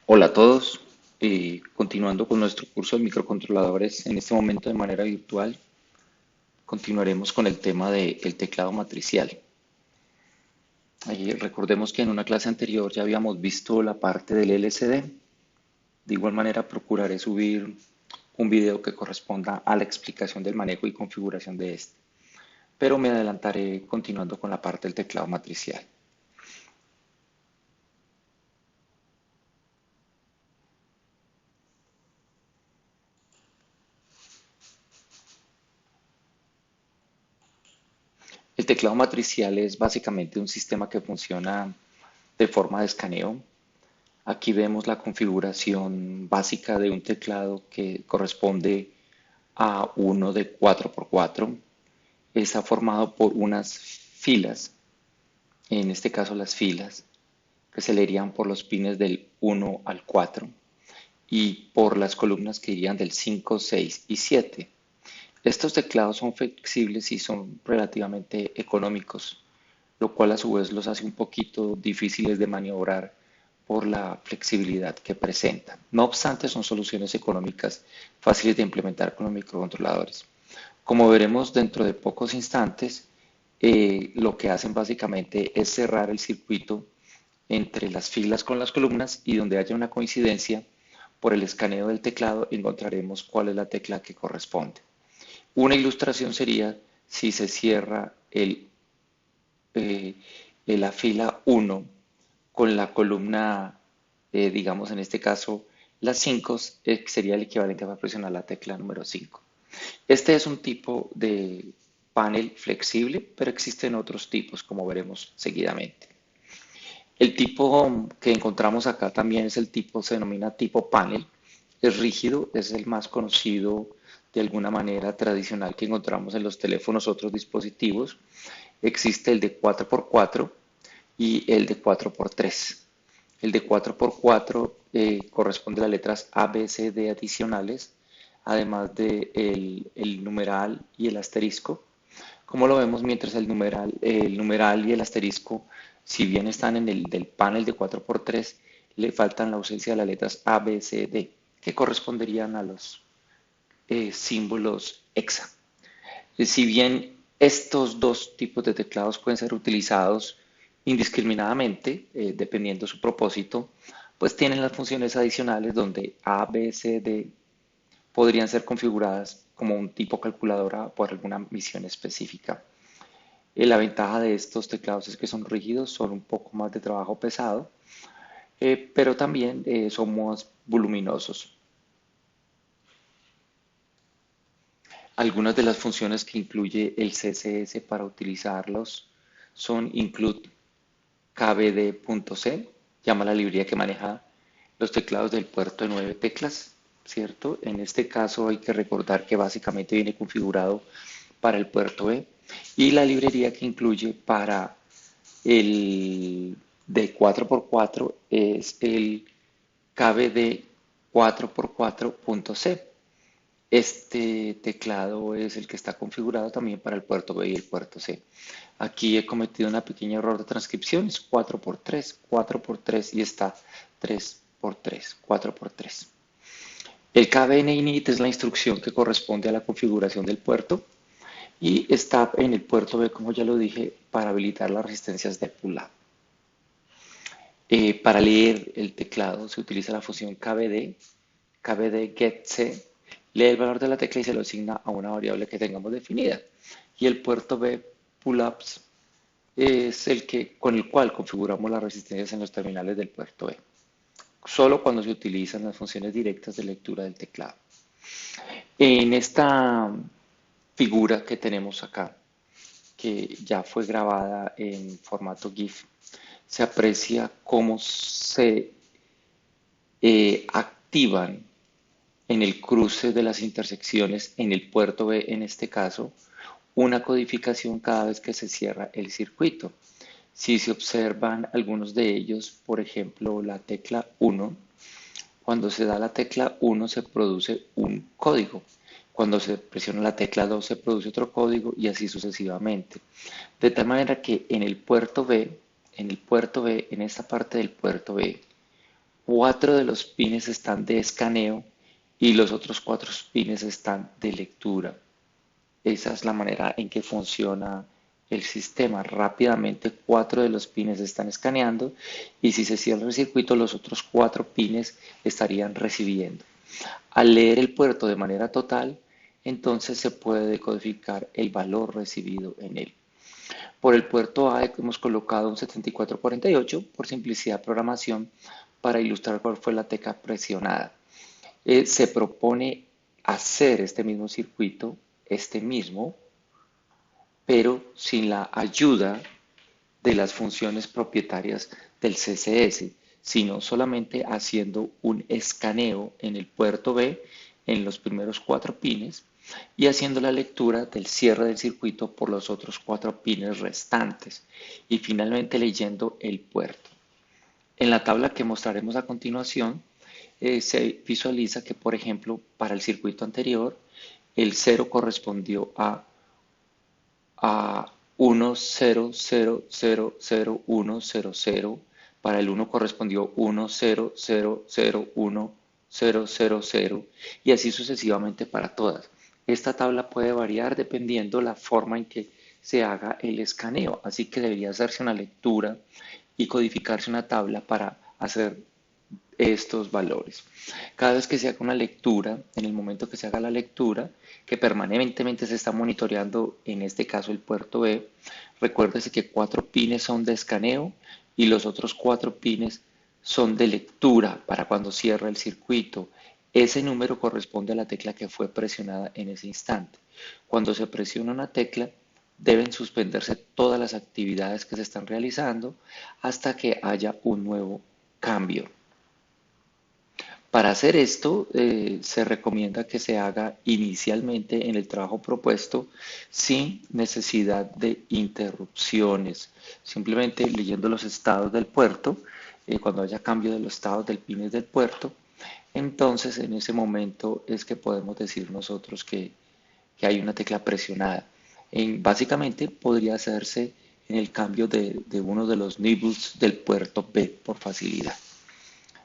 Hola a todos. Continuando con nuestro curso de microcontroladores, en este momento de manera virtual, continuaremos con el tema del teclado matricial. Recordemos que en una clase anterior ya habíamos visto la parte del LCD. De igual manera, procuraré subir un video que corresponda a la explicación del manejo y configuración de este, pero me adelantaré continuando con la parte del teclado matricial. El teclado matricial es básicamente un sistema que funciona de forma de escaneo. Aquí vemos la configuración básica de un teclado que corresponde a uno de 4x4. Está formado por unas filas, en este caso las filas, que se leerían por los pines del 1 al 4 y por las columnas que irían del 5, 6 y 7. Estos teclados son flexibles y son relativamente económicos, lo cual a su vez los hace un poquito difíciles de maniobrar por la flexibilidad que presentan. No obstante, son soluciones económicas fáciles de implementar con los microcontroladores. Como veremos dentro de pocos instantes, lo que hacen básicamente es cerrar el circuito entre las filas con las columnas y donde haya una coincidencia, por el escaneo del teclado encontraremos cuál es la tecla que corresponde. Una ilustración sería si se cierra eh, la fila 1 con la columna, digamos en este caso, las 5, sería el equivalente a presionar la tecla número 5. Este es un tipo de panel flexible, pero existen otros tipos, como veremos seguidamente. El tipo que encontramos acá también es el tipo, se denomina tipo panel. Es rígido, es el más conocido de alguna manera tradicional que encontramos en los teléfonos, otros dispositivos. Existe el de 4x4 y el de 4x3. El de 4x4 corresponde a las letras A, B, C, D adicionales, además de el numeral y el asterisco. Como lo vemos, mientras el numeral y el asterisco, si bien están en el del panel de 4x3, le faltan la ausencia de las letras A, B, C, D, que corresponderían a los símbolos hexa. Si bien estos dos tipos de teclados pueden ser utilizados indiscriminadamente, dependiendo su propósito, pues tienen las funciones adicionales donde A, B, C, D podrían ser configuradas como un tipo calculadora por alguna misión específica. La ventaja de estos teclados es que son rígidos, son un poco más de trabajo pesado, pero también son más voluminosos. Algunas de las funciones que incluye el CSS para utilizarlos son include kbd.c, llama la librería que maneja los teclados del puerto de 9 teclas, ¿cierto? En este caso hay que recordar que básicamente viene configurado para el puerto E y la librería que incluye para el de 4x4 es el kbd 4x4.c. Este teclado es el que está configurado también para el puerto B y el puerto C. Aquí he cometido una pequeña error de transcripción, es 4x3, 4x3 y está 3x3, 4x3. El KBN init es la instrucción que corresponde a la configuración del puerto y está en el puerto B, como ya lo dije, para habilitar las resistencias de pull-up. Para leer el teclado se utiliza la función kbd, kbd getC, lee el valor de la tecla y se lo asigna a una variable que tengamos definida. Y el puerto B pull-ups es el que, con el cual configuramos las resistencias en los terminales del puerto B, solo cuando se utilizan las funciones directas de lectura del teclado. En esta figura que tenemos acá, que ya fue grabada en formato GIF, se aprecia cómo se activan en el cruce de las intersecciones en el puerto B, en este caso, una codificación cada vez que se cierra el circuito. Si se observan algunos de ellos, por ejemplo, la tecla 1, cuando se da la tecla 1 se produce un código. Cuando se presiona la tecla 2 se produce otro código y así sucesivamente. De tal manera que en el puerto B, en esta parte del puerto B, 4 de los pines están de escaneo y los otros 4 pines están de lectura. Esa es la manera en que funciona el sistema. Rápidamente 4 de los pines están escaneando y si se cierra el circuito los otros 4 pines estarían recibiendo. Al leer el puerto de manera total, entonces se puede decodificar el valor recibido en él. Por el puerto A hemos colocado un 7448 por simplicidad de programación para ilustrar cuál fue la tecla presionada. Se propone hacer este mismo circuito, este mismo, pero sin la ayuda de las funciones propietarias del CSS, sino solamente haciendo un escaneo en el puerto B en los primeros 4 pines y haciendo la lectura del cierre del circuito por los otros 4 pines restantes y finalmente leyendo el puerto. En la tabla que mostraremos a continuación, se visualiza que, por ejemplo, para el circuito anterior, el 0 correspondió a 100000100, para el 1 correspondió 100001000 y así sucesivamente para todas. Esta tabla puede variar dependiendo la forma en que se haga el escaneo, así que debería hacerse una lectura y codificarse una tabla para hacer estos valores. Cada vez que se haga una lectura, en el momento que se haga la lectura, que permanentemente se está monitoreando, en este caso el puerto B, recuérdese que 4 pines son de escaneo y los otros 4 pines son de lectura para cuando cierra el circuito. Ese número corresponde a la tecla que fue presionada en ese instante. Cuando se presiona una tecla, deben suspenderse todas las actividades que se están realizando hasta que haya un nuevo cambio. Para hacer esto, se recomienda que se haga inicialmente en el trabajo propuesto sin necesidad de interrupciones, simplemente leyendo los estados del puerto, cuando haya cambio de los estados del pines del puerto, entonces en ese momento es que podemos decir nosotros que hay una tecla presionada. Básicamente podría hacerse en el cambio de uno de los nibbles del puerto B por facilidad.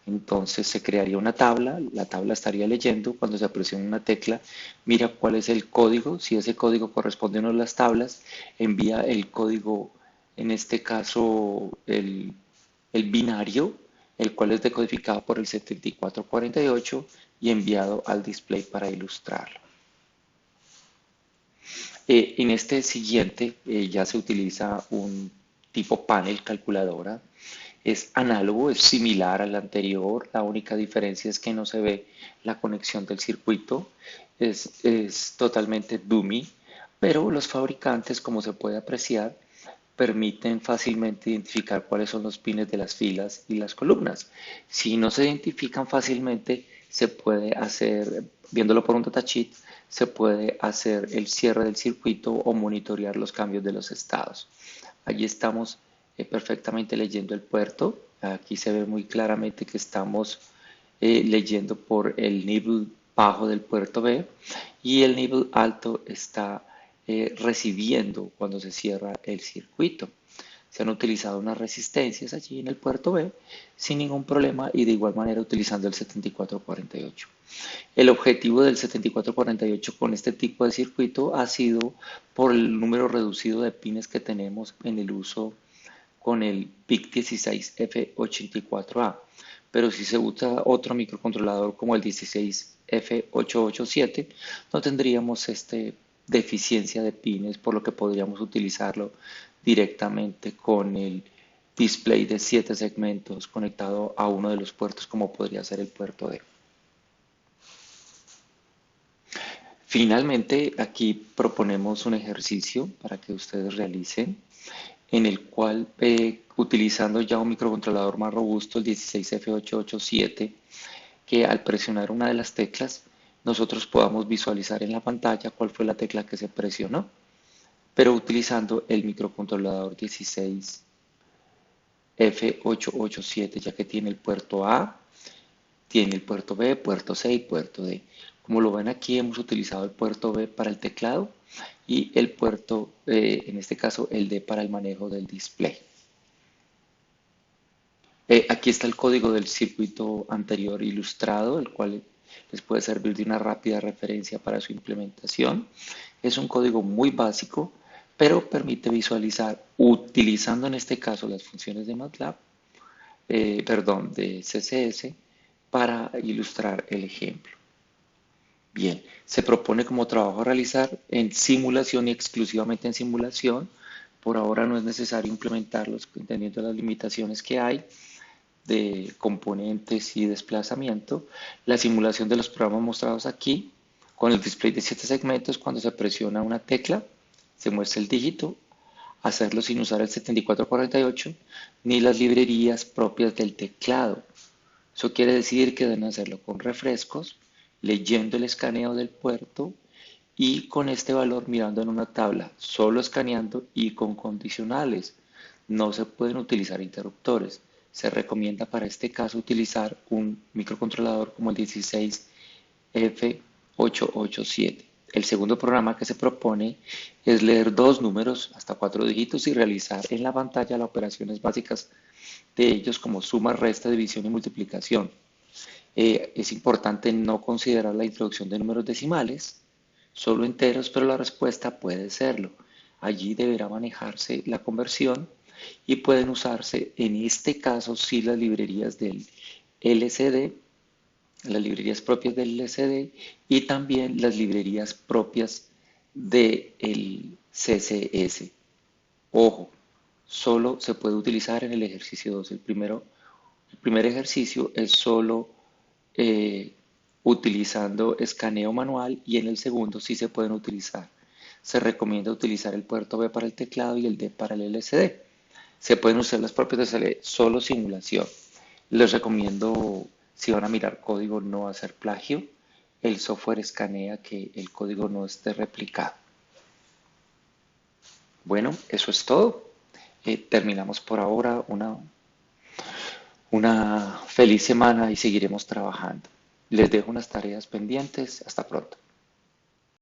Entonces se crearía una tabla, la tabla estaría leyendo, cuando se presiona una tecla, mira cuál es el código, si ese código corresponde a una de las tablas, envía el código, en este caso el binario, el cual es decodificado por el 7448 y enviado al display para ilustrarlo. En este siguiente ya se utiliza un tipo panel calculadora. Es análogo, es similar al anterior. La única diferencia es que no se ve la conexión del circuito. Es totalmente dummy, pero los fabricantes, como se puede apreciar, permiten fácilmente identificar cuáles son los pines de las filas y las columnas. Si no se identifican fácilmente, se puede hacer, viéndolo por un datasheet, se puede hacer el cierre del circuito o monitorear los cambios de los estados. Allí estamos perfectamente leyendo el puerto. Aquí se ve muy claramente que estamos leyendo por el nibble bajo del puerto B y el nibble alto está recibiendo cuando se cierra el circuito. Se han utilizado unas resistencias allí en el puerto B sin ningún problema y de igual manera utilizando el 7448. El objetivo del 7448 con este tipo de circuito ha sido por el número reducido de pines que tenemos en el uso con el PIC16F84A. Pero si se usa otro microcontrolador como el 16F887, no tendríamos deficiencia de pines, por lo que podríamos utilizarlo directamente con el display de 7 segmentos conectado a uno de los puertos como podría ser el puerto D. Finalmente, aquí proponemos un ejercicio para que ustedes realicen, en el cual, utilizando ya un microcontrolador más robusto, el 16F887, que al presionar una de las teclas, nosotros podamos visualizar en la pantalla cuál fue la tecla que se presionó, pero utilizando el microcontrolador 16F887, ya que tiene el puerto A, tiene el puerto B, puerto C y puerto D. Como lo ven aquí, hemos utilizado el puerto B para el teclado y el puerto, en este caso, el D para el manejo del display. Aquí está el código del circuito anterior ilustrado, el cual les puede servir de una rápida referencia para su implementación. Es un código muy básico, pero permite visualizar, utilizando en este caso las funciones de MATLAB, perdón, de CSS, para ilustrar el ejemplo. Bien, se propone como trabajo a realizar en simulación y exclusivamente en simulación. Por ahora no es necesario implementarlos, entendiendo las limitaciones que hay de componentes y desplazamiento. La simulación de los programas mostrados aquí, con el display de 7 segmentos, cuando se presiona una tecla, se muestra el dígito, hacerlo sin usar el 7448 ni las librerías propias del teclado. Eso quiere decir que deben hacerlo con refrescos, leyendo el escaneo del puerto y con este valor mirando en una tabla, solo escaneando y con condicionales. No se pueden utilizar interruptores. Se recomienda para este caso utilizar un microcontrolador como el 16F887. El segundo programa que se propone es leer dos números hasta 4 dígitos y realizar en la pantalla las operaciones básicas de ellos como suma, resta, división y multiplicación. Es importante no considerar la introducción de números decimales, solo enteros, pero la respuesta puede serlo. Allí deberá manejarse la conversión y pueden usarse en este caso sí las librerías del LCD, las librerías propias del LCD y también las librerías propias del CSS. Ojo, solo se puede utilizar en el ejercicio 2. El primer ejercicio es solo eh, utilizando escaneo manual y en el segundo sí se pueden utilizar. Se recomienda utilizar el puerto B para el teclado y el D para el LCD. Se pueden usar las propias de SL, solo simulación. Les recomiendo, si van a mirar código, no hacer plagio. El software escanea que el código no esté replicado. Bueno, eso es todo. Terminamos por ahora una feliz semana y seguiremos trabajando. Les dejo unas tareas pendientes. Hasta pronto.